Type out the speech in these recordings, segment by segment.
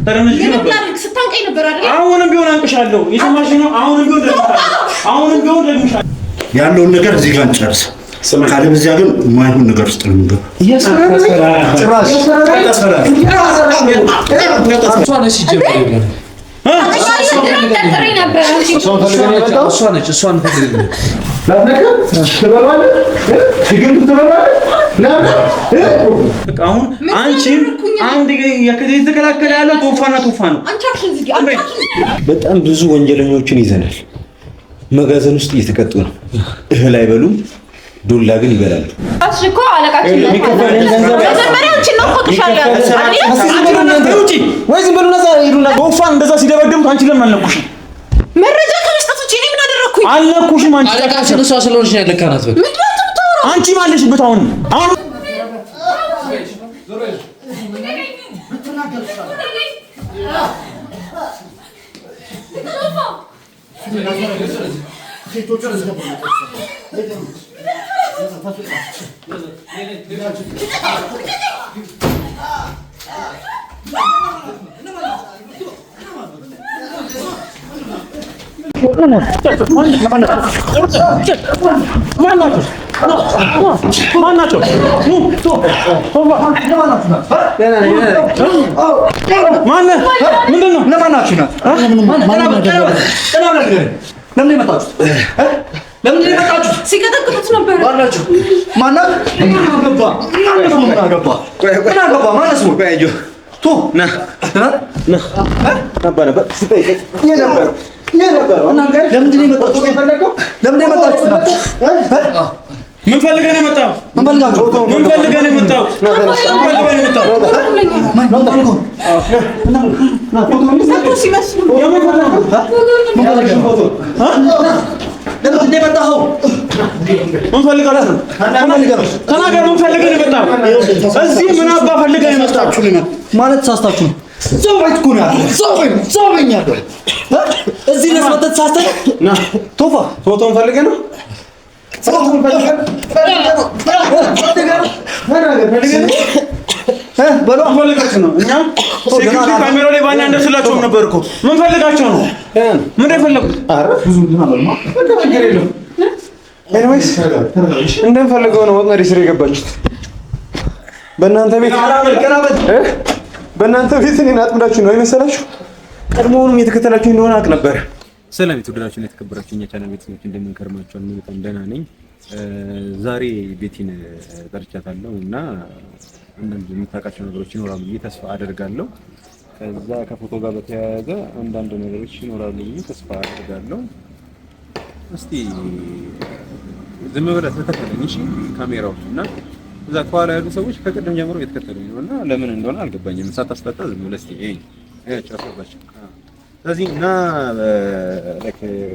ተረነሽ ነበር ስታንቀኝ ነበር አይደል? አሁንም ቢሆን አንቅሻለሁ። የሰማሽ ነው። አሁንም ቢሆን ደግምሻለሁ። ያለውን ነገር እዚህ ጋር እንጨርስ። ካለበዚያ ግን ማይሆን ነገር ውስጥ ነው የምንገባው። አሁን አንቺም አንድ የተከላከለ ያለው ቶፋ ነው። በጣም ብዙ ወንጀለኞችን ይዘናል። መጋዘን ውስጥ እየተቀጡ ነው። እህል አይበሉም፣ ዱላ ግን ይበላሉ። አሽኮ አለቃችን ቶፋን እንደዛ ሲደበድም አንቺ ለምን አልነኩሽም? መረጃ ከመስጠት ውጪ እኔ ምን አደረኩኝ? አልነኩሽም። አንቺ አለቃችን እሷ ስለሆነች ነው ያለካናት። በቃ አንቺ ማለሽበት አሁን ማናቸው? ምንድን ነው? ለማናችሁ ናት? ለምን የመጣችሁት? ሲቀጠቅጡት ነበር። ማናችሁ? ማናት? ምን ፈልገህ ነው የመጣው? ማለት ሳስታችሁ ነው። ሰው ቤት እኮ ነው ያለው። ሰው ቤት ያለው እዚህ ነው መተት ሳስተህ ና ቶፋ ፎቶን ፈልገህ ነው በለው ፈልጋችሁ ነው። እኛ ሴኩሪቲ ካሜራው ላይ ባና እንደስላችሁ ነበር እኮ። ምን ፈልጋችሁ ነው? ምን የፈለጉት? አረ ብዙ ልናመልማ ነገር የለም። ኤኒዌይስ እንደምፈልገው ነው ወጥመድ ስር የገባችሁት። በእናንተ ቤት በእናንተ ቤት እኔን አጥምዳችሁ ነው አይመሰላችሁ? ቀድሞውንም የተከተላችሁ እንደሆነ አውቅ ነበር። ሰላም የተወደዳችሁና የተከበራችሁ የኛ ቻናል ቤተሰቦች እንደምን ከርማችኋል? እኔ በጣም ደህና ነኝ። ዛሬ ቤቲን ጠርቻታለሁ እና አንዳንድ የምታውቃቸው ነገሮች ይኖራሉ ብዬ ተስፋ አደርጋለሁ። ከዛ ከፎቶ ጋር በተያያዘ አንዳንድ ነገሮች ይኖራሉ ብዬ ተስፋ አደርጋለሁ። እስቲ ዝም ብለህ ተከተለኝ እሺ? ካሜራው እና እዛ ከኋላ ያሉ ሰዎች ከቅድም ጀምሮ እየተከተሉኝ ነው እና ለምን እንደሆነ አልገባኝም። ሳታስፈታ ዝም ብለህ እስቲ ጨርሰባቸው ስለዚህ እና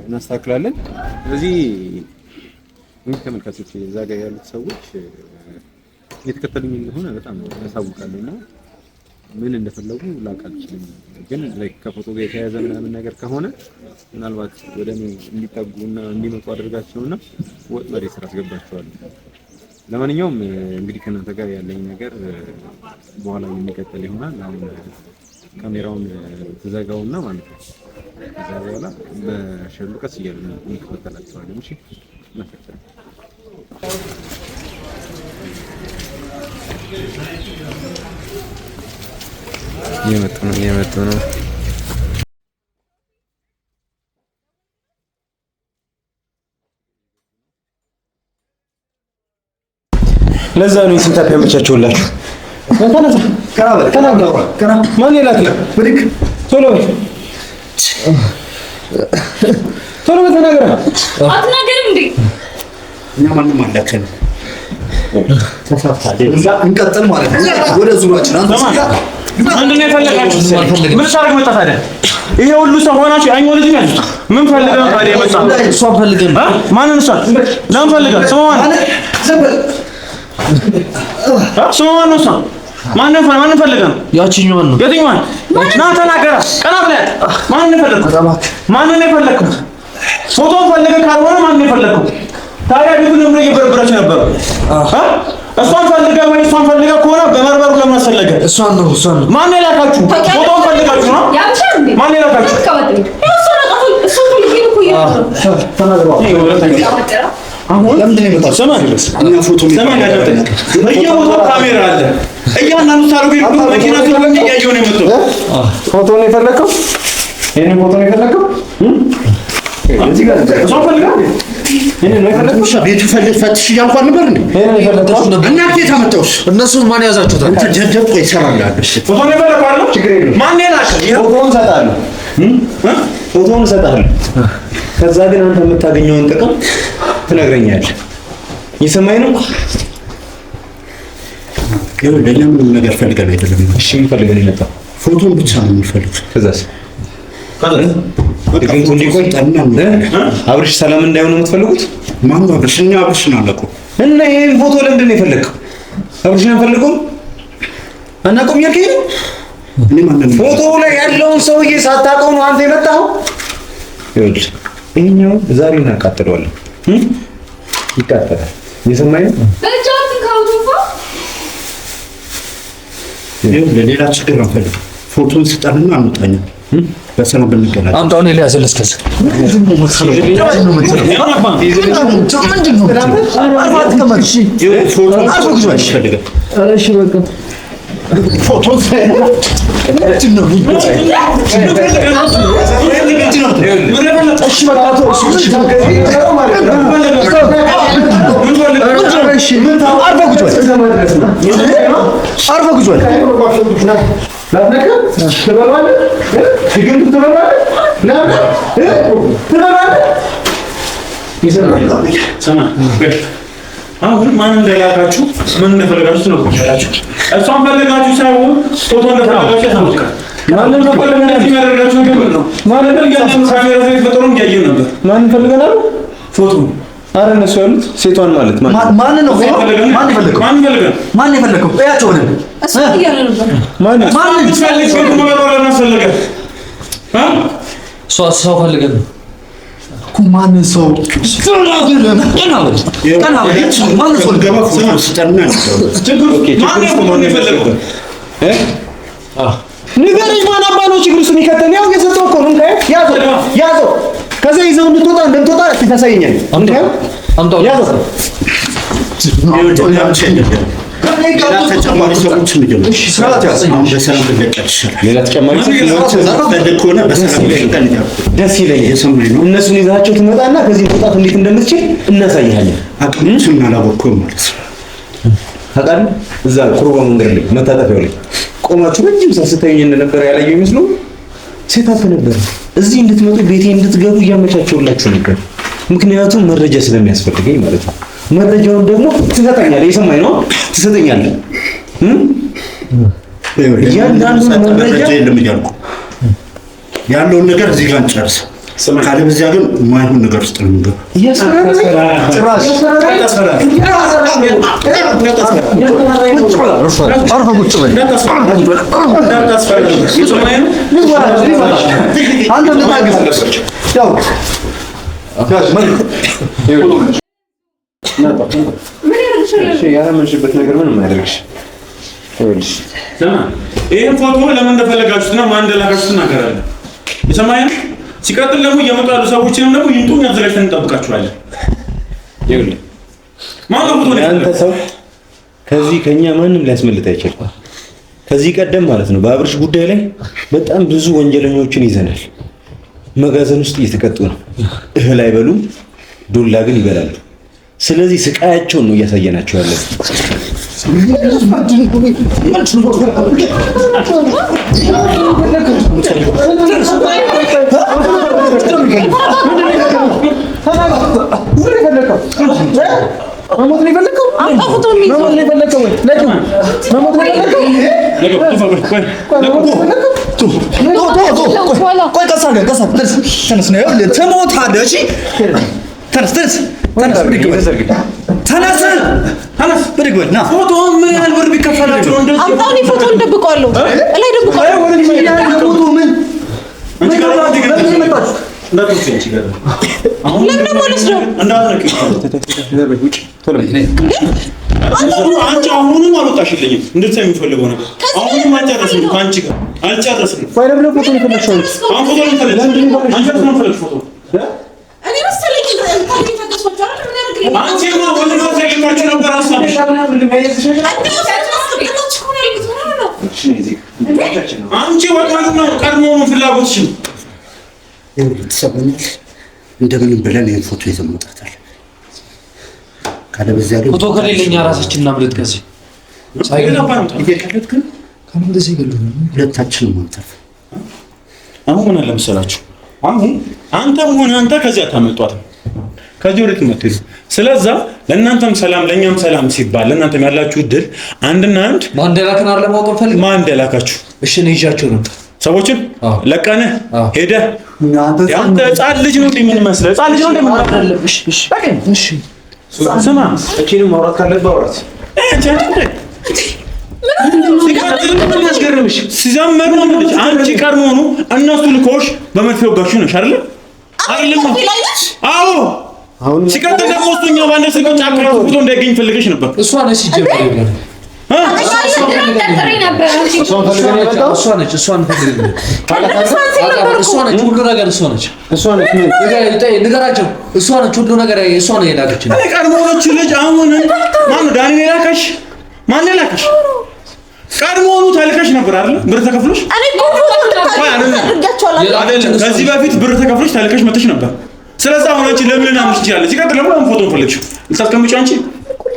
እናስተካክላለን። ስለዚህ እንግዲህ ተመልካቾች እዛ ጋር ያሉት ሰዎች እየተከተሉኝ እንደሆነ በጣም ያሳውቃሉ እና ምን እንደፈለጉ ላውቅ አልችልም። ግን ከፎቶ ጋር የተያያዘ ምናምን ነገር ከሆነ ምናልባት ወደ እኔ እንዲጠጉና እንዲመጡ አድርጋቸውና ወጥመድ ስራ አስገባቸዋለሁ። ለማንኛውም እንግዲህ ከእናንተ ጋር ያለኝ ነገር በኋላ የሚቀጥል ይሆናል። አሁን ካሜራውን ተዘጋውና ማለት ነው። ከዛ በኋላ በሸሉ ቀስ እያልን እንከታተላቸዋለን። እሺ እናፈጣለን። እየመጡ ነው። ለዛ ነው ስንታፕ ያመቻቸውላችሁ። ማን ይላል? ብድግ ቶሎ በተናገረ አትናገርም እንዴ? እኛ ማንም አላከንም። እንቀጥል ማለት ነው። ወደ ዙራችን ምንድን ነው የፈለጋችሁት? ምን ታረግ መጣ ታዲያ? ይሄ ሁሉ ሰው ሆናችሁ አይኞ ልጅ ነው ያሉት። ምን ፈልገህ ነው ታዲያ የመጣው? እሷን ፈልገን ማንን? እሷን ለምን ፈልገህ? ስሟ ማን ነው? እሷን ማንን ፈልገህ ነው? ያቺኛዋን ነው። የትኛዋን? ና ተናገራ። ቀና ብለህ ማንን የፈለግከው? ፎቶን ፈልገህ ካልሆነ ማንን የፈለግከው? ታዲያ ቤቱን ለምን እየበረበራችሁ ነበር? እሷን ፈልገህ ወይ እሷን ፈልገህ ከሆነ በመርመሩ ለምን አስፈለገ? እሷን ነው ማን የላካችሁ? ፎቶውን ፈልጋችሁ ነው? ማን የላካችሁ? አሁን ለምንድን ነው የመጣው? በየቦታው ካሜራ አለ። እያንዳንዱ ታርጌት ሁሉ መኪና ስለሆነ እያየሁ ነው የመጣው። ፎቶ ነው የፈለከው? ይሄንን ፎቶ ነው የፈለከው? እዚህ ጋር እሷን ፈልጋ ይሄንን ነው የፈለከው? ቤቱ ፈትሽ እያልኩ ነበር እንዴ? ይሄንን ነው የፈለከው? እና ከየት አመጣሁሽ? እነሱን ማን ያዛችሁት? አንተ ጀጀብ ቆይ ይሰራልሃል። እሺ ፎቶ ነው የፈለከው አይደል? ችግር የለውም። ማን የላከው? ፎቶውን እሰጥሃለሁ። ፎቶውን እሰጥሃለሁ። ከዛ ግን አንተ የምታገኘውን ጥቅም ትነግረኛለህ። ይሰማኝ ነው? ይኸው ለኛ ምንም ነገር ፈልገን አይደለም። እሺ ፈልገን የመጣው ፎቶን ብቻ ነው የሚፈልጉት። ከዛስ ድግምቱ እንዲቆይ አብርሽ ሰላም እንዳይሆን ነው የምትፈልጉት? ማነው አብርሽ? እኛ አብርሽን አለቀው እና ይሄን ፎቶ ለምንድን ነው የፈለግከው? አብርሽን አንፈልገውም አናውቀውም ያልከኝ ነው? እኔ ማንንም ፎቶ ላይ ያለውን ሰውዬ ሳታውቀው ነው አንተ የመጣኸው? ይኸውልህ ይሄኛው ዛሬ እናቃጥለዋለን። ይቃጠላል። የሰማኝ ነው? ለሌላ ችግር አንፈልግም። ፎቶን ስጠንና አንወጣኛ በሰላም ብንገናኝ። አምጣው ነው ኤልያስ ለስከስ አሁን ማን እንደላካችሁ ምን እንደፈለጋችሁ ነው ያላችሁ? እሷን ፈልጋችሁ ሳይሆን ፎቶ እንደፈለጋችሁ ታውቃላችሁ። ማንን ፈልገናችሁ ያደረጋችሁ ነገር ነው? ማንን ፈልገናችሁ? ካሜራ ላይ ፈጥሮን ያየው ነበር። ማንን ፈልገናል? ፎቶ አረ እነሱ ያሉት ሴቷን ማለት ማን ነው? ማን ይፈልገው? ማን ይፈልገው? እያቸው ወደ እሱ ይያለ ነበር። ማን ፈልገው? ፎቶ መረራ ነው ፈልገ ሰው ፈልገን ማን ሰው ንገረኝ። ማን አባ ነው ችግር ውስጥ የሚከተል? ያው የሰጠው እኮ ነው። ያዘው ከዛ ይዘው እንደምትወጣ ታሳየኛለህ። ያዘው ተጨማሪ ሰዎች ደስ ይለኛል። እነሱን ይዛቸው ትመጣና ከዚህ መውጣት እንዴት እንደምትችል እናሳይሃለን። አቅምችን አላወቅኩም ማለት ነው። ታውቃለህ፣ እዛ ፕሮግራም መንገድ ላይ መታጠፊያው ላይ ቆማችሁ ረጅም ሰዓት ስታዩኝ እንደነበረ ያላየው ይመስሉ ሴታፕ ነበር። እዚህ እንድትመጡ ቤቴ እንድትገቡ እያመቻቸውላችሁ ነበር። ምክንያቱም መረጃ ስለሚያስፈልገኝ ማለት ነው። መረጃውን ደግሞ ትሰጠኛለህ። የሰማኝ ነው ትሰጠኛለህ። እያንዳንዱ መረጃ የለም እያልኩ ያለውን ነገር እዚህ ጋር እንጨርስ። ካለበዚያ ግን ማይሆን ነገር ውስጥ ነው የምንገባው። ያለምንሽበት ነገር ምንም አያደርግሽ። ይሄን ፎቶ ለምን እንደፈለጋችሁትና ማን እንደላካችሁት እናገራለን። የሰማኸኝ? ሲቀጥል ደግሞ እየመጡ ያሉ ሰዎችንም ደግሞ ይምጡ፣ አዘጋጅተን እንጠብቃችኋለን። ይኸውልህ ማን ፎቶ ነው ያንተ ሰው ከዚህ ከኛ ማንም ሊያስመልጥ አይችልም። ከዚህ ቀደም ማለት ነው በአብርሽ ጉዳይ ላይ በጣም ብዙ ወንጀለኞችን ይዘናል። መጋዘን ውስጥ እየተቀጡ ነው። እህል አይበሉም፣ ዶላ ግን ይበላሉ። ስለዚህ ስቃያቸውን ነው እያሳየናቸው ያለው። ፎቶ ምን ያህል ብር ቢከፈላችሁ ነው እንደዚህ? አምጣው ፎቶ እንደብቀዋለሁ ላይ ደብቀዋለሁ። ፎቶ ምን ለምን ማለት ነው? አንቺ አሁንም አልወጣሽልኝም እንደዛ የሚፈልገው ነገር አሁንም አልጨረስንም ከአንቺ ጋር አልጨረስንም ወይ ለምን ፎቶ ልፈልግሽ አሁን ፎቶ ልፈልግሽ አንቺ ልፈልግሽ ፎቶ እኔ መሰለኝ ታገስኩት አይደል ምን ያደርግልኝ አንቺ ነው ወንድ ነው ተገኝታችሁ ነበር አሳብሽ አንቺ ወጣት ነው ቀድሞ ፍላጎትሽ ትሰማኛለህ እንደምንም ብለን ይሄን ፎቶ ይዘን መውጣታለን ካለበዚያ ግን ፎቶ ከሌለኛ ራሳችን እናምልጥ ከዚህ እየቀለድክ ካለበዚያ ይገሉን ሁለታችንም ማንተፍ አሁን ምን አለ መሰላችሁ አሁን አንተም ሆነ አንተ ከዚህ አታመጧት ከዚህ ወዴት መጥተህ ስለዛ ለእናንተም ሰላም ለኛም ሰላም ሲባል ለእናንተም ያላችሁ እድል አንድና አንድ ማንደላከን አለ ማወቅ ፈልግ ማንደላካችሁ እሺ ነው ይዣቸው ነው ሰዎችን ለቀነ ሄደ ያንተ ህፃን ልጅ ነው ምን መስለ ህፃን ልጅ ነው እንደምን እሺ እሺ እሺ ስማ እቺንም ማውራት ካለብህ አውራት ሲዘመሩ ልጅ አንቺ ቀድሞ ነው እነሱ ልኮሽ በመርፌ ወጋችሁ ነሽ አይደል አይደለም አዎ አሁን ሲቀጥል ደግሞ እሱኛ ባንደ ስልክ ጫካ ፎቶ እንዳይገኝ ፈልገሽ ነበር እሷ ነች ሲጀምር ይላል እሷ ነች ሁሉ ነገር እሷ ነች ንገራቸው እሷ ነች ሁሉ ነገር እሷ ነው የላከችን ቀድሞዎቹ ልጅ አሁን ማነው ዳኒ የላከሽ ማን የላከሽ ቀድሞውኑ ታልከሽ ነበር አይደል ብር ተከፍሎሽ አይደለም ከዚህ በፊት ብር ተከፍሎሽ ታልከሽ መጥተሽ ነበር ስለዚህ አሁን አንቺ ለምን አምሽ ይችላል ሲቀጥል ለምን ፎቶ ፈልግሽ ልታስቀምጪ አንቺ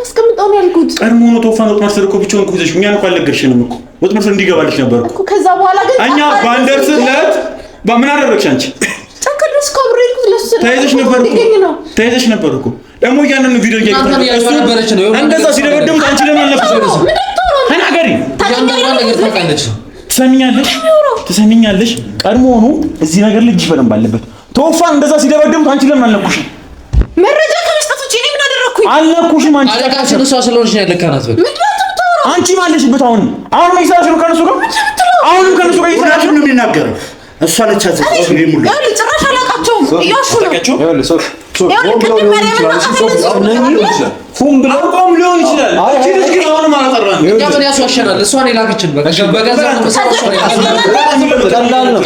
አስቀምጣው ነው ያልኩት ቀድሞውኑ ቶፋን ወጥመር ስልኮ ብቻውን ኩዘሽ እኛን እንኳን አልነገርሽንም እኮ ወጥመር ስል እንዲገባልሽ ነበር እኮ ከዛ በኋላ ግን እኛ ባንደርስለት በምን አደረግሽ አንቺ ተከልስ ኮብሬት ለሱ ተይዘሽ ነበር እኮ ደግሞ ያንን ቪዲዮ ነበረች ነው እንደዛ ሲደበደም አንቺ ለምን አልነበረሽ ተናገሪ ትሰሚኛለሽ ቀድሞውኑ እዚህ ነገር ልጅ በደንብ አለበት ቶፋን እንደዛ ሲደበደም አንቺ ለምን አልነኩሽም መረጃ ከመስጠት ውጪ እኔ ምን አደረኩኝ አልነኩሽም አንቺ አለቃችን እሷ ስለሆነች ነው ያለካናት በቃ አንቺ ማለሽበት አሁን ይሳሽ ነው ከነሱ ጋር አሁንም ከነሱ ጋር ይሳሽ ነው የሚናገረው እሷ ነች አዘዘው ነው ሙሉ ያለ ጭራሽ አላቃቸውም እያሹ ነው ይኸውልህ ሶፍ ሁም ብለው ቆም ሊሆን ይችላል አንቺ ልጅ ግን አሁንም አላጠራንም እኛ ምን ያስዋሸናል እሷ ነው የላከችን በቃ በገዛ ቀላል ነው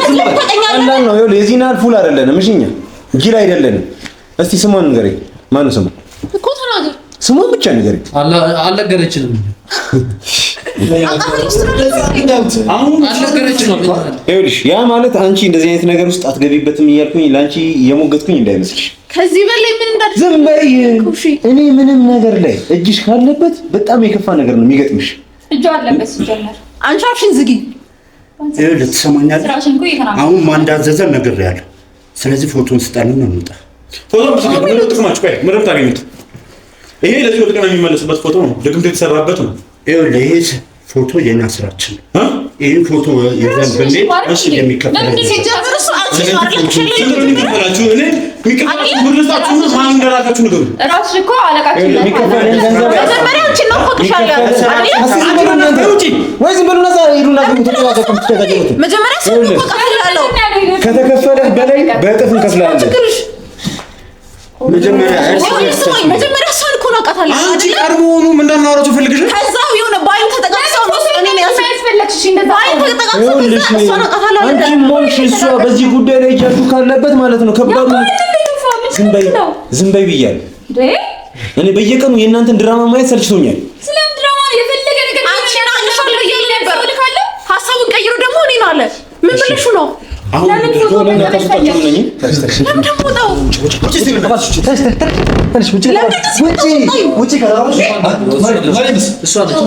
ይኸውልህ የዚህን ያህል ፉል አይደለንም እሺ እኛ ጊል አይደለንም እስቲ ስሟን ንገረኝ ማነው ስሟ እኮ ተናገር ስሟን ብቻ ንገረኝ አልነገረችንም አሁን አልነገረችንም ይኸውልሽ ያ ማለት አንቺ እንደዚህ አይነት ነገር ውስጥ አትገቢበትም እያልኩኝ ላንቺ የሞገትኩኝ እንዳይመስልሽ ከዚህ በላይ ምን እንዳደረግሽ ዝም በይ እኔ ምንም ነገር ላይ እጅሽ ካለበት በጣም የከፋ ነገር ነው የሚገጥምሽ እጁ አለበት ሲጀመር አንቺ አፍሽን ዝጊ ይኸውልህ ትሰማኛለህ ስራሽን እኮ ይከናል አሁን ማን እንዳዘዘን ነግሬሃለሁ ስለዚህ ፎቶን ስጣልን ነው እንውጣ ፎቶ ምን ጥቅማችሁ ቆይ ምንም ታገኙት ይሄ ለዚህ ወጥተና የሚመለስበት ፎቶ ነው ድግምት የተሰራበት ነው ይኸውልህ ይሄ ፎቶ የኛ ስራችን ነው ይሄ ፎቶ የዘን በኔ እሺ የሚከፈል ሲጀምር እሱ አንቺ ማርለክሽ የሚከፈላችሁ እኔ የሚከፈላችሁ ብርልታችሁ ማን እንደራካችሁ ነገር እራስሽ እኮ አለቃችን ነው መጀመሪያ አንቺ ነው ፈቅሻለሁ ወይ ዝም ብሉና ሄዱና ተጠባቀቁ መጀመሪያ ሰው ፈቅሻለሁ ከተከፈለህ በላይ በእጥፍ እንከፍልሃለን መጀመሪያ መጀመሪያ እሷን እኮ ነው አውቃታለሁ አንቺ ቀድሞውኑ ምን እንዳናወራው ፈልግሽ ከዛው የሆነ ባይን ተጠቃቅሰው ነው እኔ ነው ያስፈልግሽ እንደዛ ባይን ተጠቃቅሰው እሷን አውቃታለሁ አንቺም ሆንሽ እሷ በዚህ ጉዳይ ላይ እጃችሁ ካለበት ማለት ነው ከባዱ ዝም በይ ብያለሁ እኔ በየቀኑ የእናንተን ድራማ ማየት ሰልችቶኛል ስለም ድራማ የፈለገ ነገር አንቺ ናንሻል ይያለ ነበር ሐሳቡን ቀይሩ ደግሞ እኔ ነው አለ ምን ብለሽ ነው አሁን ለምን ታስፈጭም ነኝ ለምን ደግሞ ነው ውጪ ከራሱ እሷ ነች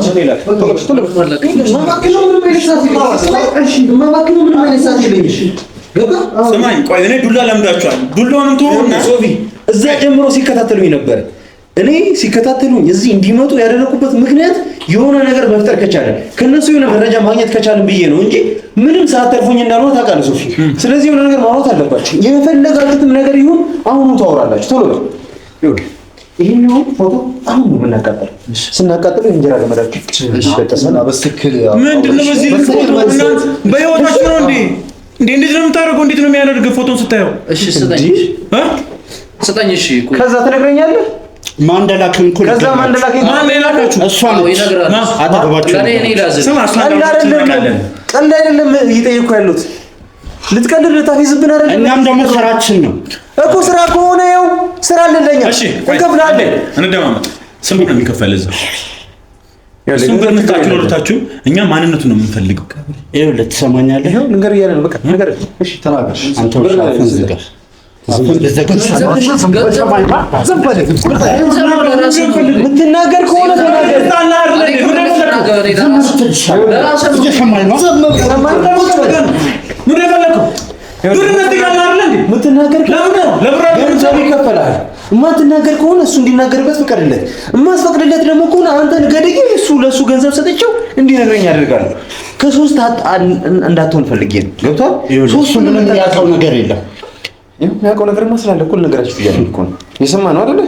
ስማኝ ቆይ እኔ ዱላ ለምዳችኋል ዱላውንም ተወውና ሶፊ እዛ ጀምሮ ሲከታተሉኝ ነበር እኔ ሲከታተሉኝ እዚህ እንዲመጡ ያደረኩበት ምክንያት የሆነ ነገር መፍጠር ከቻለ ከነሱ የሆነ መረጃ ማግኘት ከቻለን ብዬ ነው እንጂ ምንም ሳትተርፉኝ እንዳልሆነ ታውቃለህ ሶፊ ስለዚህ የሆነ ነገር ማውራት አለባችሁ የፈለጋችሁትም ነገር ይሁን አሁኑ ታወራላችሁ ቶሎ ነው ይሄኛው ፎቶ አሁን ነው የምናቃጥለው ስናቃጥለው እንጀራ ገመዳችሁ በተሰና በትክክል ምንድነው በዚህ ፎቶ በህይወታችሁ ነው እንዴት ነው የምታደርገው እንዴት ነው የሚያደርገው ፎቶን ስታየው እሺ ስጠኝ እሺ ከዛ ትነግረኛለህ ማን እንደላከኝ እኮ ከዛ ማን እንደላከኝ ማን ላካችሁ? እሷ ነች አጠገባችሁ። ቀልድ አይደለም እየጠየኩ ያሉት። ልትቀልድ ልታፊዝብን አይደለም። እኛም ደግሞ ስራችን ነው እኮ ስራ ከሆነ ያው ስራ አለለኛ እንከፍላለን። እንደማመጥ ስም ነው የሚከፈል እዛ እሱን በእንታችሁ ወርታችሁ እኛ ማንነቱን ነው የምንፈልገው። ይኸውልህ ትሰማኛለህ? ይኸው ነገር እያለ ነው በቃ ነገር። እሺ ተናገር አንተ ወሻፈን ዝጋ ምትናገር ከሆነ የማትናገር ከሆነ እሱ እንዲናገርበት ፍቀድለት። የማትፈቅድለት ደግሞ ከሆነ አንተን ገድዬ እሱ ለእሱ ገንዘብ ሰጥቼው እንዲነግረኝ አደርጋለሁ። ከሶስት እንዳትሆን ፈልጌ ነው። ገብቷል? ሶስቱ ምንም ያውቀው ነገር የለም። የሚያውቀው ነገር መስላለ እኮ ነገራችሁ እያለ እኮ ነው የሰማነው አይደለ?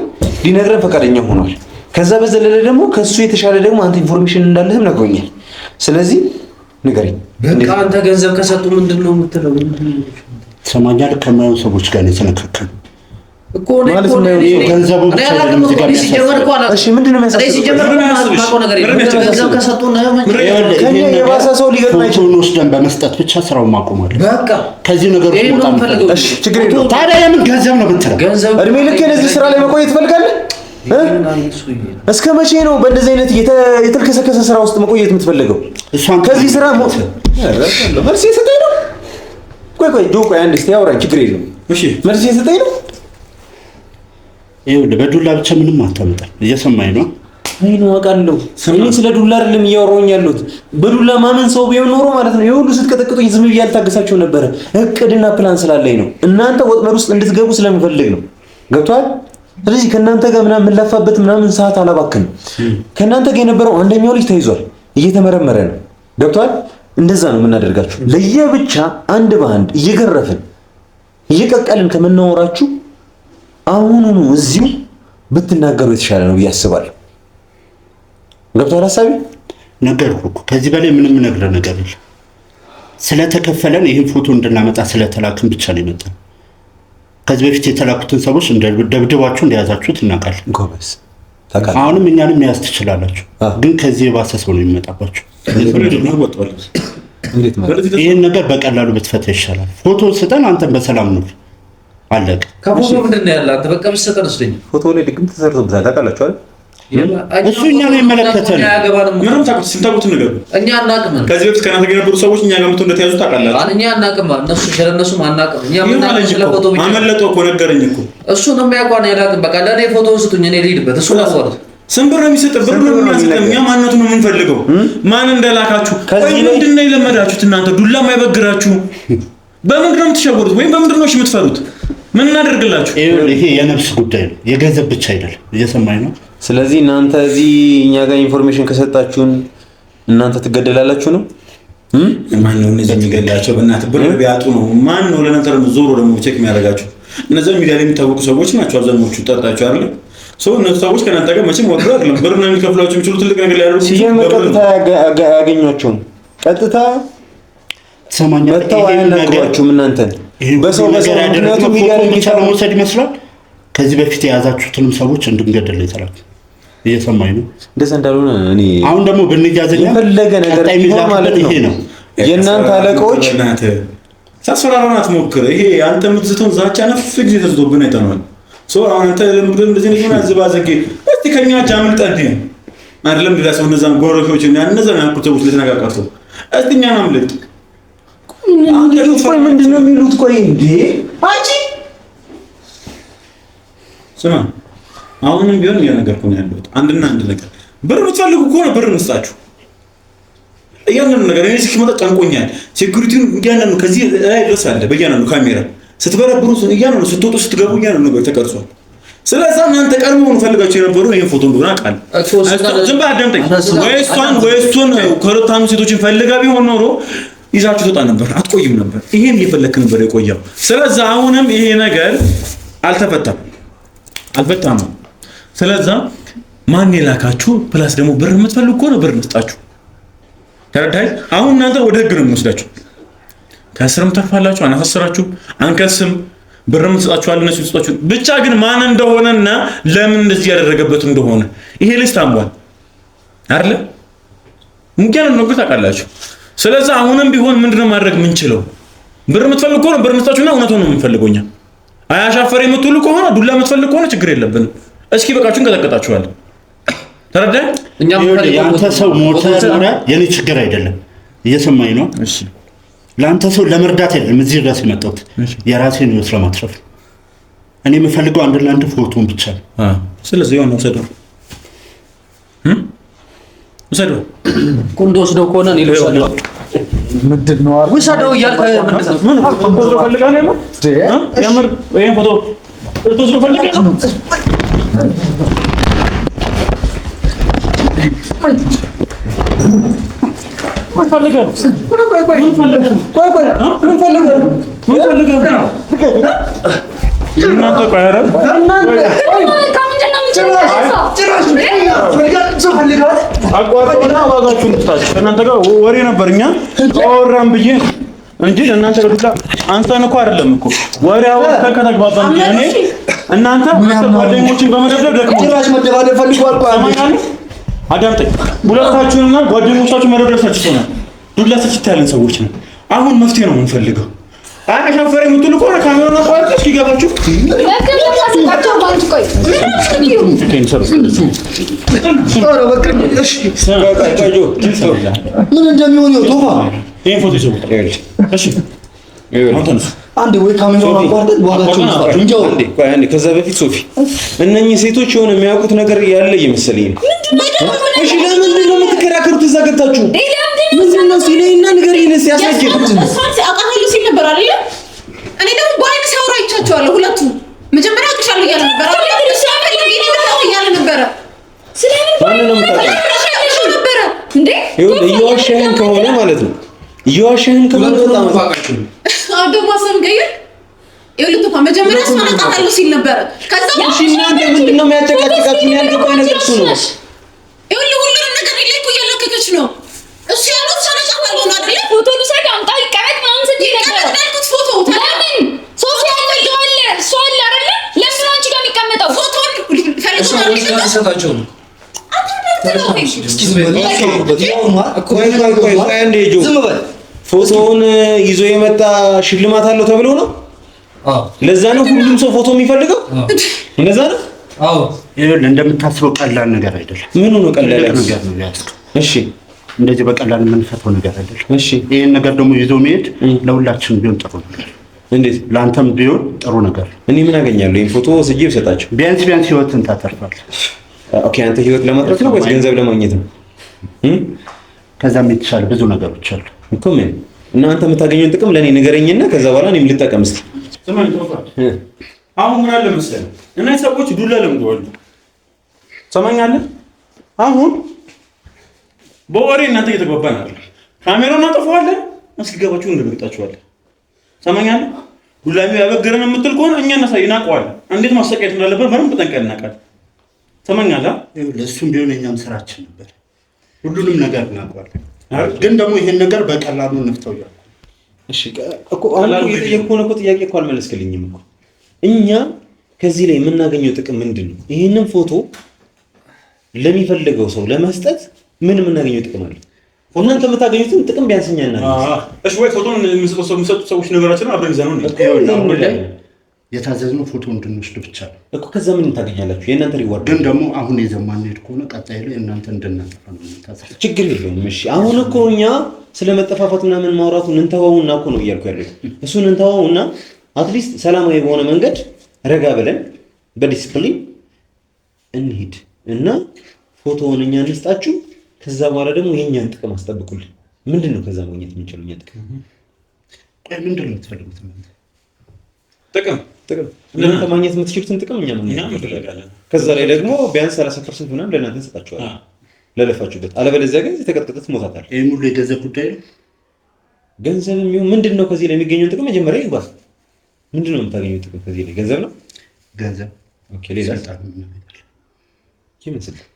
ሊነግረን ፈቃደኛ ሆኗል። ከዛ በዘለለ ደግሞ ከሱ የተሻለ ደግሞ አንተ ኢንፎርሜሽን እንዳለህም ነግሮኛል። ስለዚህ ንገረኝ። በቃ አንተ ገንዘብ ከሰጡ ምንድነው የምትለው? ሰማኛል። ከማየው ሰዎች ጋር ነው የተነካከለ እኮ ነው ማለት ነው። ገንዘቡ ብቻ አይደለም እዚህ ጋር ሲጀመር እኮ አላ እሺ፣ ምንድነው የሚያሳስበው? ሲጀመር ማቆ ነገር ገንዘብ ከሰጡ ነው ከኛ የባሰ ሰው ሊገጥም አይችልም። ወስደን በመስጠት ብቻ ስራውን ማቆም አለ። በቃ ከዚህ ነገር ወጣ። እሺ፣ ችግር የለውም። ታዲያ የምን ገንዘብ ነው ብትለው? ገንዘብ እድሜ ልክ እዚህ ስራ ላይ መቆየት ትፈልጋለህ? እስከ መቼ ነው በእንደዚህ አይነት የተልከሰከሰ ስራ ውስጥ መቆየት የምትፈልገው? እሷን ከዚህ ስራ መልስ የሰጠኝ ነው። ቆይ ቆይ አንድ እስቲ አውራኝ። ችግር የለውም። እሺ፣ መልስ የሰጠኝ ነው። ይኸውልህ በዱላ ብቻ ምንም አታመጣም። እየሰማኝ ነው? አይ ነው አውቃለሁ። እኔ ስለ ዱላ አይደለም እያወራሁኝ ያለሁት። በዱላ ማመን ሰው ቢሆን ኖሮ ማለት ነው የሁሉ ስትቀጠቅጡኝ ዝም ብዬ አልታገሳቸው ነበረ። እቅድና ፕላን ስላለኝ ነው። እናንተ ወጥመድ ውስጥ እንድትገቡ ስለምፈልግ ነው። ገብቷል? ስለዚህ ከእናንተ ጋር ምናምን የምንለፋበት ምናምን ሰዓት አላባክንም። ከእናንተ ጋር የነበረው አንደኛው ልጅ ተይዟል፣ እየተመረመረ ነው። ገብቷል? እንደዛ ነው የምናደርጋችሁ። ለየብቻ አንድ በአንድ እየገረፍን እየቀቀልን ከምናወራችሁ አሁኑኑ እዚሁ ብትናገሩ የተሻለ ነው ብዬ አስባለሁ። ገብቶሃል ሐሳቤ? ነገርኩህ እኮ ከዚህ በላይ ምንም ነገር የለም። ስለተከፈለን ይህን ፎቶ እንድናመጣ ስለተላክን ብቻ ነው የመጣው። ከዚህ በፊት የተላኩትን ሰዎች ደብድባችሁ እንደያዛችሁት እናውቃለን። ጎበዝ። አሁንም እኛንም መያዝ ትችላላችሁ፣ ግን ከዚህ የባሰ ሰው ነው የሚመጣባችሁ። ይህን ነገር በቀላሉ ብትፈታ ይሻላል። ፎቶ ስጠን፣ አንተን በሰላም ነው አለቀ። ከፎቶ ምንድን ነው ያለ? አንተ በቃ ብትሰጠን እስለኝ። ፎቶ ላይ ድግም ተሰርቶበታል። ታውቃላችሁ አይደል? እሱ እኛ ነው የሚመለከተን። ምንም ታውቁት ነገር እኛ አናውቅም። ከዚህ በፊት ከናንተ ጋር የነበሩ ሰዎች እኛ ጋር መጥተው እንደተያዙ ታውቃላችሁ። እኛ አናውቅም። እነሱ ስለነሱም አናውቅም። እኛ ምን አለ ስለፎቶ ብቻ አመለጠው እኮ ነገረኝ እኮ እሱ ነው የሚያውቀው። ያላቅም በቃ ለኔ ፎቶ ስጡኝ፣ እኔ ልሂድበት። እሱ ነው ወር ስንት ብር ነው የሚሰጥ? ብር ነው የሚያስጠም። እኛ ማንነቱን ነው የምንፈልገው። ማን እንደላካችሁ ምንድን ነው የለመዳችሁት እናንተ? ዱላ ማይበግራችሁ በምንድን ነው የምትሸወሩት? ወይም በምንድን ነው የምትፈሩት? ምን እናደርግላችሁ? ይሄ የነፍስ ጉዳይ ነው፣ የገንዘብ ብቻ አይደለም። እየሰማኝ ነው? ስለዚህ እናንተ እዚህ እኛ ጋር ኢንፎርሜሽን ከሰጣችሁን እናንተ ትገደላላችሁ ነው? ማን ነው እነዚህ የሚገድላቸው? በእናትህ ብር ቢያጡ ነው። ማን ነው ለእናንተ ዞሮ ደግሞ ቼክ የሚያደርጋችሁ? እነዚህ ሚዲያ ላይ የሚታወቁ ሰዎች ናቸው አብዛኞቹ። ጠርጣችሁ አይደል? ሰው እነዚህ ሰዎች ከእናንተ ጋር መቼም ወጥሮ አይደለም። ብር ነው የሚከፍላችሁ። የሚችሉ ትልቅ ነገር ሊያደርጉ ሲጀምር ቀጥታ ያገኟቸውም ቀጥታ ሰማኛ መጣው አያናግሯችሁም እናንተን በሰው ምክንያቱም ሚዲያ ላይ ብቻ ለመውሰድ ይመስላል። ከዚህ በፊት የያዛችሁትንም ሰዎች እንድንገድል ይተላል። እየሰማኝ ነው? እንደዛ እንዳልሆነ እኔ አሁን ደግሞ ብንያዘኛ የፈለገ ነገር ቢሆን ማለት ነው ይሄ ነው የእናንተ አለቆች ሳስፈራራን አትሞክር። ይሄ አንተ የምትዝተውን ዛቻ ነፍ ጊዜ ተዝቶብን አይተናል። ሰው አንተ ለምንድን እንደዚህ ነው ያዝባዘጌ እስቲ ከኛ ጃምልጠን አይደለም ሌላ ሰው እነዛን ጎረሾች እና እነዛን ያልኩት ሰዎች ለተነጋጋቸው እስቲ እኛን አምልጥ። ቆይ ምንድን ነው የሚሉት? ቆይ እንዴ አንቺ ስማ፣ አሁንም ቢሆን እየነገርኩ ነው ያለሁት አንድና አንድ ነገር። ብር የምትፈልጉ ከሆነ ብር እንስጣችሁ። እያንዳንዱ ነገር እኔ ሲመጣ ጨንቆኛል። ሴኩሪቲውን እያንዳንዱ ከዚህ ላይ ድረስ አለ። በእያንዳንዱ ካሜራ ስትበረብሩ እያንዳንዱ ስትወጡ ስትገቡ እያንዳንዱ ነገር ተቀርጿል። ስለዚህ እናንተ ቀድሞ ፈልጋችሁ የነበሩ ይሄን ፎቶ እንደሆነ አውቃለሁ። ዝም ብለህ አዳምጠኝ። ወይ እሷን ከሁለት አምስት ሴቶችን ፈልጋ ቢሆን ኖሮ ይዛችሁ ትወጣ ነበር፣ አትቆይም ነበር። ይሄን እየፈለክ ነበር የቆየው። ስለዚህ አሁንም ይሄ ነገር አልተፈታም። ስለዚህ ማን የላካችሁ ፕላስ ደግሞ ብር የምትፈልጉ ከሆነ ብር እንስጣችሁ። ተረዳኸኝ? አሁን እናንተ ወደ ህግ ነው የምንወስዳችሁ። ከእስርም ተርፋላችሁ፣ አናሳስራችሁ፣ አንከስም። ብር የምትሰጣችኋል እነሱ ይሰጣችሁ። ብቻ ግን ማን እንደሆነና ለምን እንደዚህ ያደረገበት እንደሆነ ይሄ ልጅ ታምቧል አይደለ? እንግዲህ ነው ታውቃላችሁ። ስለዚህ አሁንም ቢሆን ምንድነው ማድረግ የምንችለው? ብር የምትፈልጉ ከሆነ ብር መስጣችሁና እውነቱን ነው የምንፈልገው እኛ። አያሻፈር የምትሉ ከሆነ ዱላ የምትፈልጉ ከሆነ ችግር የለብንም። እስኪ በቃችሁን እንቀጠቅጣችኋል። ተረዳኝ? የአንተ ሰው ሞተ ኖረ የኔ ችግር አይደለም። እየሰማኝ ነው? እሺ ለአንተ ሰው ለመርዳት አይደለም እዚህ ድረስ የመጣሁት የራሴን ህይወት ለማትረፍ። እኔ የምፈልገው አንድ ለአንድ ፎቶን ብቻ ነው። ስለዚህ የሆነ ውሰደው ውሰደው ኮንዶ ወስደው ከሆነ እኔ ልውሰደው። ምንድን ነው አረ ውሰደው እያልከ ምን ፎቶ ፈልጋለህ? ያምር ይሄን ፎቶ ፎቶ ፈልጋለህ? ምን ፈልጋለህ? እናንተ ጋር ወሬ ነበር እኛ አወራን ብዬ እንጂ እናንተ ጋር ብቻ አንተን እኮ አይደለም እኮ ወሬ አወራን ከተግባባን እኔ እናንተ ጓደኞችን በመደብደብ ደግሞ ጭራሽ መደባደብ ፈልጓል። አዳምጠኝ። ሁለታችሁንና ጓደኞቻችሁ መደብደብ ሰጥቶናል። ዱላ ሰጥታ ያለን ሰዎች ነው። አሁን መፍትሄ ነው የምንፈልገው። አሻፈረ የምትሉ ከሆነ ካሜራውን አቋርጥ እስኪገባችሁ ምን እንደሚሆን ቶፋ ይሄን ፎቶ ይዘው እሺ አንዴ ወይ ካሜራውን አቋርጠን ዋጋቸውን እንስጣቸው እንጂ አንዴ ቆይ አንዴ ከዛ በፊት ሶፊ እነኚህ ሴቶች የሆነ የሚያውቁት ነገር ያለ እየመሰለኝ ነው። እሺ ለምን ነው የምትከራከሩት? እዛ ገብታችሁ ምንድን ነው ሲለኝና ንገሪኝ ሲያሳጅኝ እሷን አውቃለሁ ሲል ነበር አይደል? እኔ ደግሞ ባይክ ሲያወራ አይቻቸዋለሁ። ሁለቱ መጀመሪያ አውቅሻለሁ እያለ ነበር አይደል? ሲያፈልግ እኔ ደግሞ እያለ ነበረ። ስለምን ማን ነው የምታውቀው ነበረ እንዴ? እየዋሸህን ከሆነ ማለት ነው እየዋሸህን ከሆነ በጣም ደግሞ አሰብ ገይር ይኸውልህ እኮ መጀመሪያ እሷን አውቃለሁ ሲል ነበረ። ከዛ እሺ እናንተ ምንድን ነው የሚያጨቃጭቃችሁ? ያልገባኝ ነገር እሱ ነው። ይኸውልህ ሁሉንም ነገር ላይ እኮ እያላከከች ነው። እሱ ያለው እሷን አውቃለሁ ነው አይደል? ፎቶ ልውሰድ አምጣ ይቀመጥ ምናምን ስትይ ነበር። ያልኩት ፎቶ ለምን ሶፊያ አለ እሱ አለ አይደል? ለምን አንቺ ጋር የሚቀመጠው ፎቶን ፈልጎ ነው ሰጣቸው ነው። ፎቶውን ይዞ የመጣ ሽልማት አለው ተብሎ ነው። ለዛ ነው ሁሉም ሰው ፎቶ የሚፈልገው። እንደዛ ነው። አዎ ይኸውልህ እንደምታስበው ቀላል ነገር አይደለም። ምኑ ነው ቀላል ነገር ነው ያስከው? እሺ እንደዚህ በቀላል የምንፈታው ነገር አይደለም። እሺ ይሄን ነገር ደግሞ ይዞ መሄድ ለሁላችንም ቢሆን ጥሩ ነገር። እንዴት? ለአንተም ቢሆን ጥሩ ነገር። እኔ ምን አገኛለሁ? ይሄን ፎቶ ወስጄ ብሰጣቸው ቢያንስ ህይወትን ታተርፋለህ። ኦኬ አንተ ህይወት ለማትረፍ ነው ወይስ ገንዘብ ለማግኘት ነው? ከዛም የተሻለ ብዙ ነገሮች አሉ እኮ። ምን እና አንተ የምታገኘውን ጥቅም ለኔ ንገረኝና ከዛ በኋላ እኔም ልጠቀም እስኪ። ስማኝ ቶፋ፣ አሁን ምን አለ መሰለህ እነዚህ ሰዎች ዱላ ለምደዋል። ሰማኛለህ? አሁን በወሬ እናንተ እየተግባባን አይደል? ካሜራውን እናጠፋዋለን፣ እስኪገባችሁ እንደምንጣችኋለን። ሰማኛለህ? ሁላችሁ ያበገረን የምትል ከሆነ እኛ እናውቀዋለን። እንዴት ማሰቃየት እንዳለበት በደንብ ጠንቅቀን እናውቃለን። ሰማኛለህ? ለእሱም ቢሆን እኛም ስራችን ነበር። ሁሉንም ነገር እናውቀዋለን። ግን ደግሞ ይሄን ነገር በቀላሉ እንፍታው ያለው። እሺ እኮ አሁን የጠየቅኩህን እኮ ጥያቄ እኮ አልመለስክልኝም እኮ። እኛ ከዚህ ላይ የምናገኘው ጥቅም ምንድን ነው? ይሄንን ፎቶ ለሚፈልገው ሰው ለመስጠት ምን የምናገኘው ጥቅም አለ? እናንተ የምታገኙትን ጥቅም ቢያንስ እኛ እናገኛለን። እሺ ወይ ፎቶን የሚሰጡ ሰዎች ነገራችን አብረን ይዘን ነው የታዘዝነው ፎቶ እንድንወስድ ብቻ ነው እኮ። ከዛ ምን ታገኛላችሁ? የእናንተ ሪዋርድ ግን ደግሞ አሁን የዘማን ሄድ ከሆነ ቀጣይ ላይ እናንተ እንድናጠፋ ነው የምታዘዝ። ችግር የለውም። እሺ አሁን እኮ እኛ ስለመጠፋፋቱና ምን ማውራቱን እንተወውና እኮ ነው እያልኩ ያለው። እሱን እንተወውና አትሊስት ሰላማዊ በሆነ መንገድ ረጋ ብለን በዲስፕሊን እንሂድ እና ፎቶውን እኛ እንስጣችሁ። ከዛ በኋላ ደግሞ የኛን ጥቅም አስጠብቁልን። ምንድነው ከዛ ማግኘት የምንችለው እኛ ጥቅም? ቆይ ምንድነው የምትፈልጉት እናንተ? ጥቅም እናንተ ማግኘት የምትችሉትን ጥቅም እኛ ማግኘት እንፈልጋለን። ከዛ ላይ ደግሞ ቢያንስ 30% ምናምን ለእናንተ እንሰጣችኋለን ለለፋችሁበት። አለበለዚያ ግን ተቀጥቅጠት ትሞታታለህ። ይሄ ሙሉ የገንዘብ ጉዳይ ነው። ገንዘብ የሚሆን ምንድነው? ከዚህ ላይ የሚገኘውን ጥቅም መጀመሪያ ይግባ። ምንድነው የምታገኘው ጥቅም ከዚህ ላይ? ገንዘብ ነው። ገንዘብ ኦኬ። ሌላ ስልጣን ነው። ምን ስልጣን?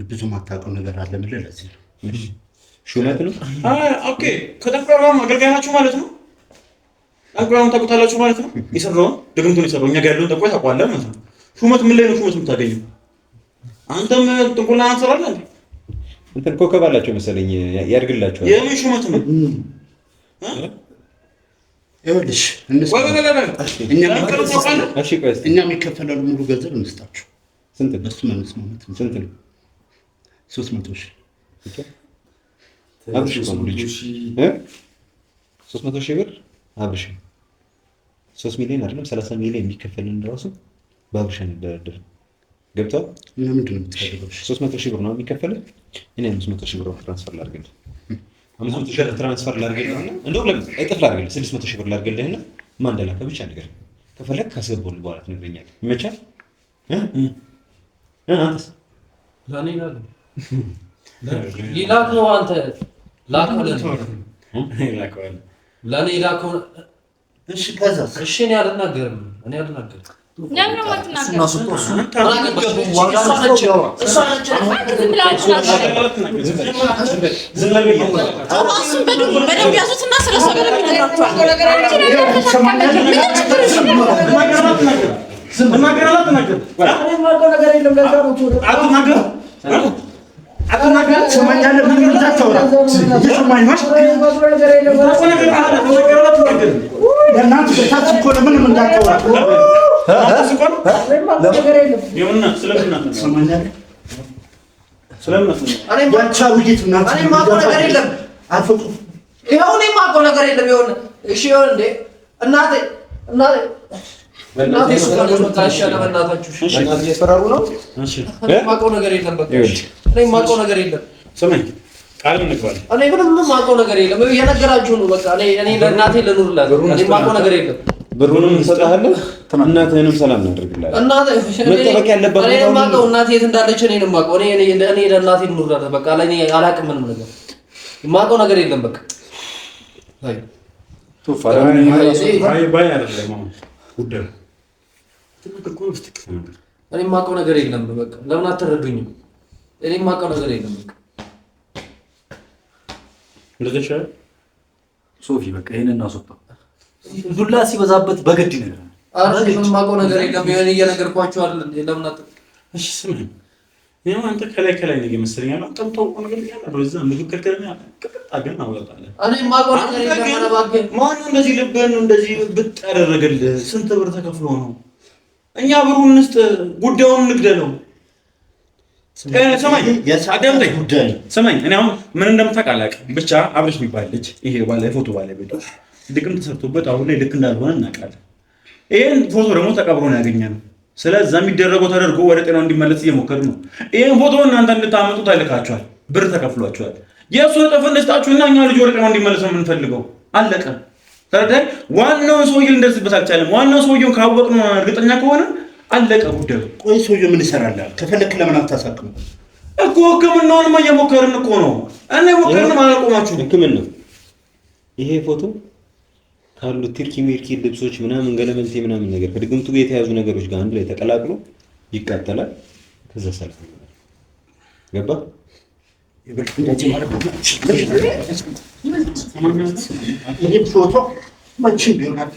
ብዙ ማታውቀው ነገር አለ ምን ለዚህ ነው? ሹመት ነው። ኦኬ። ከተፈራራም አገልጋይ ናችሁ ማለት ነው። ጠንቋዩን ታውቁታላችሁ ማለት ነው። የሰራውን ድግምቱን የሰራው እኛ ጋር ያለውን ጠንቋይ ታውቀዋለህ ማለት ነው። ሹመት ምን ላይ ነው ሹመት የምታገኘው? አንተም ጥንቁልና አንሰራለህ እንዴ? እንትን ኮከብ አላቸው መሰለኝ ያድግላቸዋል። የምን ሹመት ነው? ይኸውልሽ እኛ የሚከፈለው ሙሉ ገንዘብ እንስጣችሁ። ስንት በሱ መስማማት ስንት ነው? 300 ሺህ አብርሽ ነው ልጁ 300 ሺህ ብር አብርሽ 3 ሚሊዮን አይደለም 30 ሚሊዮን የሚከፈልን ራሱ በአብርሽ እንደረደረ ገብቷል። ምንድን ነው የምትፈልገው? 300 ሺህ ብር ነው የሚከፈለው። እኔ 500 ሺህ ብር ትራንስፈር ላድርግልህ 500 ሺህ ብር ትራንስፈር ላድርግልህና እንደው ለምን እጥፍ ላድርግልህ 600 ሺህ ብር ላድርግልህና ማን እንደላከ ብቻ ነገር ከፈለክ ካስገባሁልህ በኋላ ትነግረኛለህ። ይመቻል? አንተስ ለኔ ይላከው አንተ ላከው ለኔ ይላከው። እሺ ከዛስ? እሺ እኔ አልናገርም። ለምን ነው የማትናገረው? በደንብ ያዙትና ስለሷ በደንብ ይነግራቸዋል። ቃል እንግባለን። እኔ ምንም የማውቀው ነገር የለም። የነገራችሁ ነው በቃ። እኔ ለእናቴ ልኑርላት። እኔ የማውቀው ነገር የለም። ብሩንም እንሰጥሃለን፣ እናትህንም ሰላም እናደርግልሃለን። መጠበቅ ያለባት እኔ የማውቀው እናቴ የት እንዳለች እኔ ነው የማውቀው። እኔ ለእናቴ ልኑርላት በቃ። ለእኔ አላውቅም ምንም ነገር የማውቀው ነገር የለም በቃ። እኔ የማውቀው ነገር የለም በቃ። ለምን አትረዱኝም? እኔ የማውቀው ነገር የለም በቃ። ሶፊ በቃ ይሄንን እናስወጣው። ዱላ ሲበዛበት በግድ ይነግራል። አረ ምንም የማውቀው ነገር የለም። ይሄን እየነገርኳችሁ አይደል? ለምን እሺ ስማኝ፣ እኔም አንተ ከላይ ነው የመሰለኝ። አንተምታው ነገር ያለ በዛ ምግብ ከልከለኛ ቀጥታ ግን አወጣለ። እኔ የማውቀው ነገር የለም። እባክህ ማን ነው እንደዚህ ልብህን እንደዚህ ብጥ ያደረገልህ? ስንት ብር ተከፍሎ ነው? እኛ ብሩን እንስጥ፣ ጉዳዩን እንግደለው። ሰማኝ አዳምጠኝ። ሰማኝ እኔ አሁን ምን እንደምታውቅ አላውቅም። ብቻ አብርሽ የሚባል ልጅ ይሄ ፎቶ ባለቤቱ ድግም ተሰርቶበት አሁን ላይ ልክ እንዳልሆነ እናውቃለን። ይሄን ፎቶ ደግሞ ተቀብሮ ነው ያገኘነው። ስለዚህ የሚደረገው ተደርጎ ወደ ጤናው እንዲመለስ እየሞከርን ነው። ይሄን ፎቶ እናንተ እንድታመጡ ታልካችኋል፣ ብር ተከፍሏችኋል። የእሱ እጥፍ እንስጣችሁና እኛ ልጅ ወደ ጤናው እንዲመለስ ነው የምንፈልገው። አለቀ። ተረዳኝ። ዋናውን ሰውዬ ልንደርስበት አልቻለም። ዋናው ሰውዬውን ካወቅነው እርግጠኛ ከሆነ አለቀ ጉዳዩ። ቆይ ሰውዬው ምን ይሰራል? ከፈለክ ለምን አታሳክም እኮ? ሕክምናውንማ እየሞከርን እኮ ነው። እኔ ሞከርን አላቆማችሁ። ሕክምና ይሄ ፎቶ ካሉት ትርኪ ሚርኪ ልብሶች ምናምን ገለመልቴ ምናምን ነገር ከድግምቱ ጋር የተያዙ ነገሮች ጋር አንድ ላይ ተቀላቅሎ ይቃጠላል። ከዛ ሰልፍ ገባ ይሄ ፎቶ ማንቺ ቢሆናል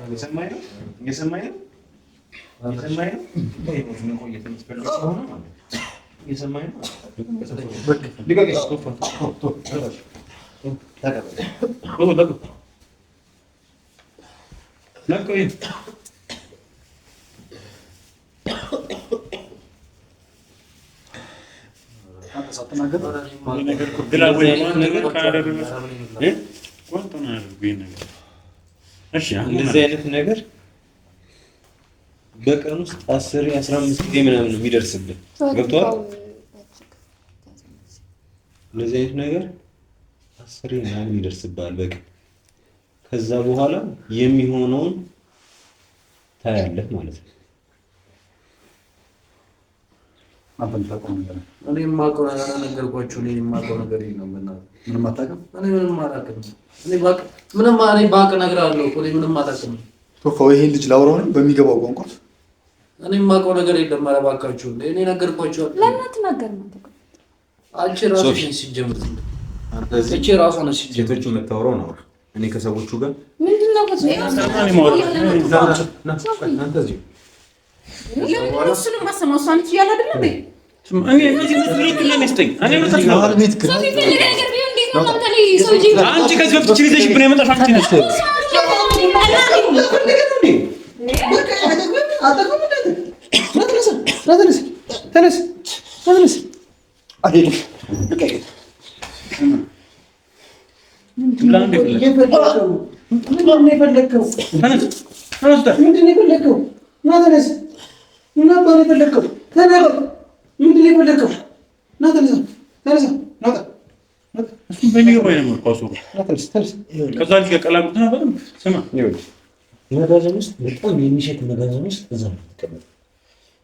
እየሰማኸኝ ነው? እየሰማኸኝ ነው? እንደዚህ አይነት ነገር በቀን ውስጥ 10-15 ጊዜ ምናምን ነው የሚደርስብህ። ገብቶሃል? እንደዚህ አይነት ነገር 10 ምናምን ይደርስብሃል በቀን። ከዛ በኋላ የሚሆነውን ታያለህ ማለት ነው። እኔ የማውቀው ነገርኳችሁ። እኔ የማውቀው ነገር የለም። ምንም አታውቅም? እኔ ምንም አላውቅም። ምንም ባውቅ እነግርሃለሁ እኮ። እኔ ምንም አላውቅም። ይሄን ልጅ ላውራው ነው በሚገባው ቋንቋ። እኔ የማውቀው ነገር የለም። ኧረ እባካችሁ እኔ ነገርኳችሁ። ለምን አትናገርም? አንቺ ራስሽ ሲጀምር እቺ ራሷ ነች ሴቶቹ የምታወራው ነው። እኔ ከሰዎቹ ጋር ምንድነው ከሱ እናንተ እዚህ እሱንም ማሰማው እሷን ትያለ አይደል እንዴ? እኔ እዚህ ምትሉት ለኔ ስጠኝ። እኔ ነው ተስፋ አንቺ ከዚህ በፊት ችግር ብን የመጣሽ አንቺ ነሽ። መጋዘን ውስጥ በጣም የሚሸት መጋዘን ውስጥ እዛ ነው የምትቀመጠው።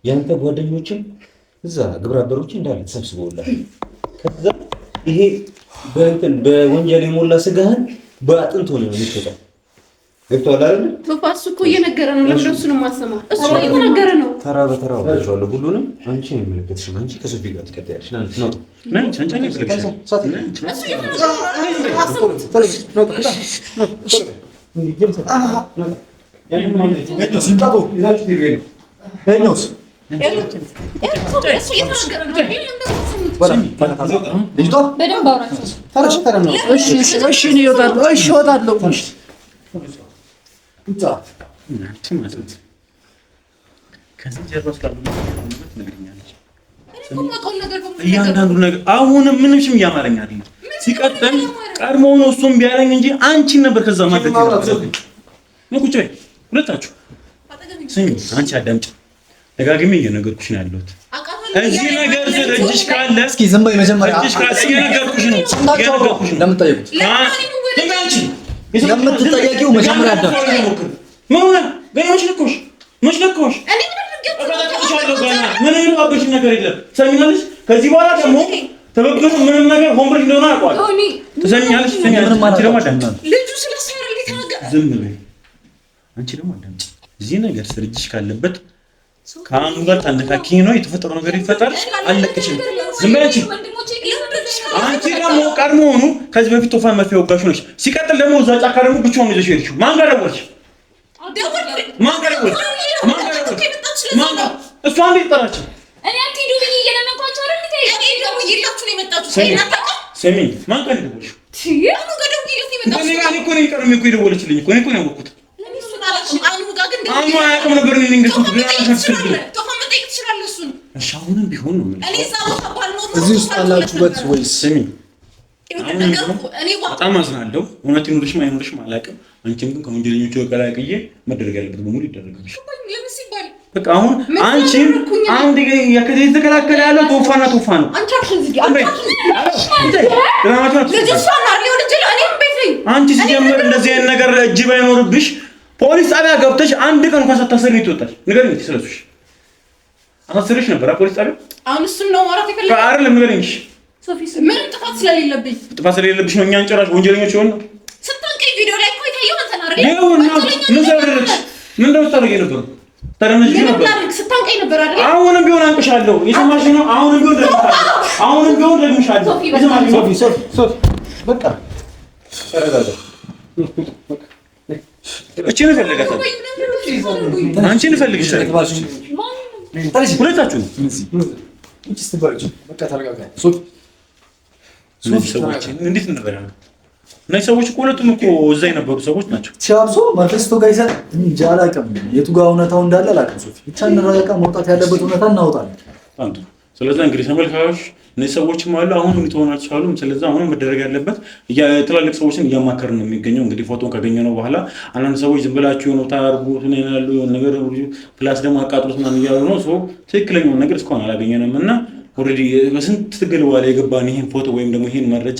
ያንተ ጓደኞችም እዛ ግብረ አበሮች እንዳለ ተሰብስበውላል። ከዛ ይሄ በወንጀል የሞላ ስጋህን በአጥንት ሆነ ነው የሚሸጠው። ገብቶሃል አይደል? በፋስ እኮ እየነገረ ነው። ለምን እሱንም ማሰማ እሱ እየተናገረ ነው። ተራ በተራ ወራቸዋለሁ ሁሉንም። አንቺ ነው የሚመለከትሽ። አንቺ ከሶፊ ጋር ትቀጥያለሽ። ነው እያንዳንዱ ነገር አሁንም ምንም ሽም እያማረኝ አይደለም። ሲቀጥል ቀድሞ ነው እሱም ቢያለኝ እንጂ አንቺን ነበር ከዛ ማለት ነው። ቁጭ በይ ሁለታችሁ። ስሚ አንቺ አዳምጪ። ደጋግሜ እየነገርኩሽ ነው ያለሁት። እዚህ ነገር እጅሽ ካለ እስኪ ዝም በይ መጀመሪያ። እጅሽ ካለ እየነገርኩሽ ነው። ለምን ጠየቁት? የምትጠየቂው መጀመሪያ አዳምጪ። ምን ይሉብሽ ነገር የለም። ትሰሚኛለሽ? ከዚህ በኋላ ደግሞ ተበክሮ ምንም ነገር ሆምብር እንደሆነ አውቀዋለሁ። ትሰሚኛለሽ? አንቺ ደግሞ አዳምጪ። ልጁ ስለሰራ ሊተናገር ዝም በይ። አንቺ ደግሞ አዳምጪ። እዚህ ነገር ስር እጅሽ ካለበት ከአሁኑ ጋር ታነካኪኝ ነው የተፈጠረው ነገር ይፈጠር አለቅሽም። ዝም በይ አንቺ። አንቺ ደግሞ ቀድሞውኑ ከዚህ በፊት ቶፋን መርፌ ወጋሽ ነሽ። ሲቀጥል ደግሞ እዛ ጫካ ደግሞ ብቻውን ይዘሽ ሄድሽው። ማን ጋር ደወልሽ? እሷ እንዴት ጠራች? እኔ አትሄዱ ብዬ እየለመንኳቸው አይደል? እኔ ደግሞ እየላችሁ ነው የመጣችሁ። ስሚ ማን ጋር ደወልሽ? እኔ ጋር እኮ ነው የቀረው እኮ የደወለችልኝ እኮ ነው ያወቅሁት። አያውቅም ነበር እኔ እንግዲህ እሺ አሁንም ቢሆን ነው እዚህ ውስጥ አላችሁበት ወይስ? ስሚ በጣም አዝናለሁ። እውነት ይኑርሽም አይኑርሽም አላውቅም። አንቺም ግን ከወንጀለኞቹ ቀላቅዬ መደረግ ያለበት በሙሉ ይደረግልሽ። በቃ አሁን አንቺም አንድ የተከላከለ ያለው ቶፋና ቶፋ ነው። አንቺ ሲጀምር እንደዚህ አይነት ነገር እጅ ባይኖርብሽ ፖሊስ ጣቢያ ገብተሽ አንድ ቀን እንኳን ሳታሰሪ ትወጣሽ። ንገሪኝ እስኪ ስለሱሽ አታስሪሽ ነበር ፖሊስ ጣቢያ? አሁን እሱም ነው ማውራት ይፈልጋል አይደለም? ንገሪኝ እሺ። ሶፊስ ምን ጥፋት ስለሌለብኝ ነው እኛን ጭራሽ ወንጀለኞች ይሆን ነው ስታንቀይ ቪዲዮ ላይ እኮ የታየው አንተ ነህ አይደል? ምን ሰራሽ? ምን እንደምታደርጊ ነበር? ተረመጅ ነበር ስታንቀይ ነበር አይደል? አሁንም ቢሆን አንቅሻለሁ። የሰማሽ ነው? አሁንም ቢሆን ደግምሻለሁ። አሁንም ቢሆን ደግምሻለሁ። ሶፊ በቃ ተረጋጋ። እቺን ፈልጋታለሁ። አንቺን ፈልግሻለሁ። ሁለታችሁ ነው። በቃ ተረጋጋ ሶፊ። እንዴት ነበር ያለው? እነዚህ ሰዎች እኮ ሁለቱም እኮ እዛ የነበሩ ሰዎች ናቸው። ሲያብሶ ማርክስቶ ጋር ይሰጥ እንጂ አላውቅም። የቱ ጋር እውነታው እንዳለ አላውቅም። ሶፊ ብቻ እንረጋጋ። መውጣት ያለበት እውነታ እናወጣለን። አንተ ስለዚህ እንግዲህ ተመልካቾች እነዚህ ሰዎችም አሉ አሁን ሊተሆናቸው አሉ። ስለዚህ አሁን መደረግ ያለበት ትላልቅ ሰዎችን እያማከርን ነው የሚገኘው። እንግዲህ ፎቶን ካገኘነው በኋላ አንዳንድ ሰዎች ዝም ብላችሁ ነው ታርጉት ነው ያሉ ነገር ፕላስ ደግሞ አቃጥሉት ምናምን እያሉ ነው። ሶ ትክክለኛውን ነገር እስካሁን አላገኘንም እና ኦልሬዲ በስንት ትግል በኋላ የገባን ይሄን ፎቶ ወይም ደግሞ ይሄን መረጃ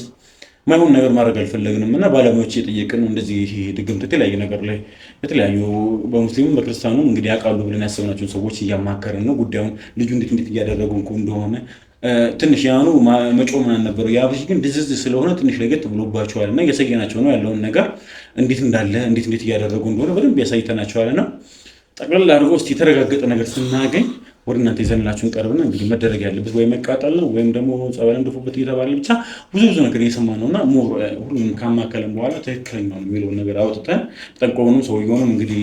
ማይሆን ነገር ማድረግ አልፈለግንም እና ባለሙያዎች እየጠየቅን ነው። እንደዚህ ይሄ ድግምት የተለያየ ነገር ላይ የተለያዩ በሙስሊሙም በክርስቲያኑም እንግዲህ ያውቃሉ ብለን ያሰብናቸውን ሰዎች እያማከርን ነው። ጉዳዩን ልጁ እንዴት እያደረጉ እንደሆነ ትንሽ ያኑ መጮ ምናምን ነበረው። ያብሽ ግን ድዝዝ ስለሆነ ትንሽ ለገጥ ብሎባቸዋል እና እያሳየናቸው ነው ያለውን ነገር እንዴት እንዳለ እንዴት እያደረጉ እንደሆነ በደንብ ያሳይተናቸዋል እና ጠቅላላ አድርጎ እስቲ የተረጋገጠ ነገር ስናገኝ ወደ እናንተ ይዘንላችሁን ቀርብና እንግዲህ መደረግ ያለበት ወይ መቃጠል ነው ወይም ደግሞ ጸበል እንደፉበት እየተባለ ብቻ ብዙ ነገር እየሰማን ነውና ሁሉም ካማከለን በኋላ ትክክለኛው የሚለውን ነገር አውጥተን ጠንቆኑም ሰውየውንም እንግዲህ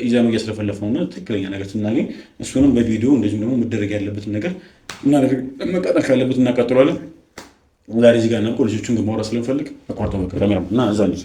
ይዘነው እያስለፈለፍነውና ትክክለኛ ነገር ስናገኝ እሱንም በቪዲዮ እንደዚሁም ደግሞ መደረግ ያለበትን ነገር እናደርግ መቃጠል ካለበት እናቃጥሏለን። ዛሬ እዚህ ጋር ነው ልጆቹን ማውራት ስለምፈልግ አቋርጠው በቃ እና እዛ ልጅ